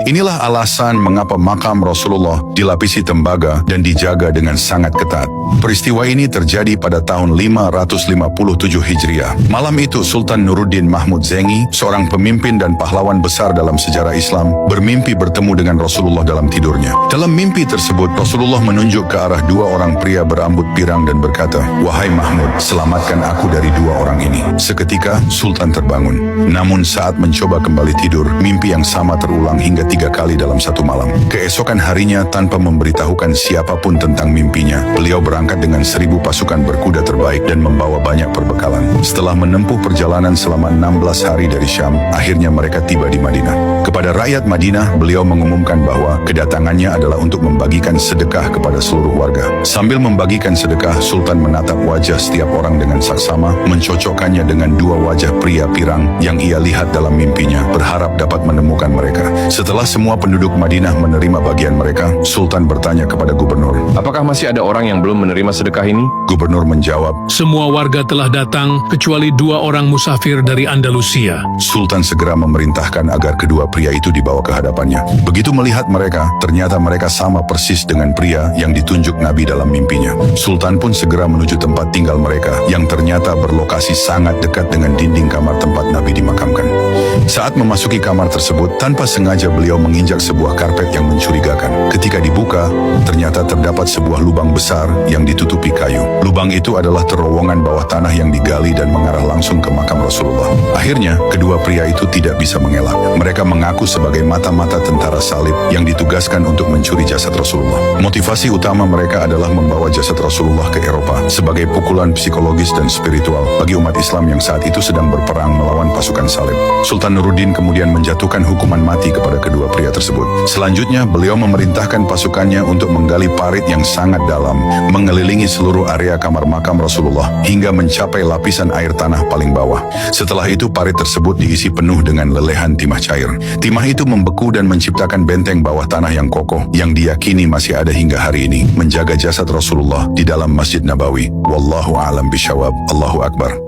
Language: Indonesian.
Inilah alasan mengapa makam Rasulullah dilapisi tembaga dan dijaga dengan sangat ketat. Peristiwa ini terjadi pada tahun 557 Hijriah. Malam itu Sultan Nuruddin Mahmud Zengi, seorang pemimpin dan pahlawan besar dalam sejarah Islam, bermimpi bertemu dengan Rasulullah dalam tidurnya. Dalam mimpi tersebut, Rasulullah menunjuk ke arah dua orang pria berambut pirang dan berkata, "Wahai Mahmud, selamatkan aku dari dua orang ini." Seketika, Sultan terbangun. Namun saat mencoba kembali tidur, mimpi yang sama terulang hingga 3 kali dalam satu malam. Keesokan harinya, tanpa memberitahukan siapapun tentang mimpinya, beliau berangkat dengan 1000 pasukan berkuda terbaik dan membawa banyak perbekalan. Setelah menempuh perjalanan selama 16 hari dari Syam, akhirnya mereka tiba di Madinah. Kepada rakyat Madinah, beliau mengumumkan bahwa kedatangannya adalah untuk membagikan sedekah kepada seluruh warga. Sambil membagikan sedekah, Sultan menatap wajah setiap orang dengan saksama, mencocokkannya dengan dua wajah pria pirang yang ia lihat dalam mimpinya, berharap dapat menemukan mereka. Setelah semua penduduk Madinah menerima bagian mereka, Sultan bertanya kepada gubernur, "Apakah masih ada orang yang belum menerima sedekah ini?" Gubernur menjawab, Semua warga telah datang, kecuali 2 orang musafir dari Andalusia. Sultan segera memerintahkan agar kedua pria itu dibawa ke hadapannya. Begitu melihat mereka, ternyata mereka sama persis dengan pria yang ditunjuk Nabi dalam mimpinya. Sultan pun segera menuju tempat tinggal mereka, yang ternyata berlokasi sangat dekat dengan dinding kamar tempat Nabi dimakamkan. Saat memasuki kamar tersebut, tanpa sengaja beliau menginjak sebuah karpet yang mencurigakan. Ketika dibuka, ternyata terdapat sebuah lubang besar yang ditutupi kayu. Lubang itu adalah terowongan bawah tanah yang digali dan mengarah langsung ke makam Rasulullah. Akhirnya, kedua pria itu tidak bisa mengelak. Mereka mengaku sebagai mata-mata tentara salib yang ditugaskan untuk mencuri jasad Rasulullah. Motivasi utama mereka adalah membawa jasad Rasulullah ke Eropa sebagai pukulan psikologis dan spiritual bagi umat Islam yang saat itu sedang berperang melawan pasukan salib. Sultan Nuruddin kemudian menjatuhkan hukuman mati kepada kedua pria tersebut. Selanjutnya, beliau memerintahkan pasukannya untuk menggali parit yang sangat dalam, mengelilingi seluruh area kamar makam Rasulullah hingga mencapai lapisan air tanah paling bawah. Setelah itu, parit tersebut diisi penuh dengan lelehan timah cair. Timah itu membeku dan menciptakan benteng bawah tanah yang kokoh yang diyakini masih ada hingga hari ini, menjaga jasad Rasulullah di dalam Masjid Nabawi. Wallahu a'lam bishawab. Allahu Akbar.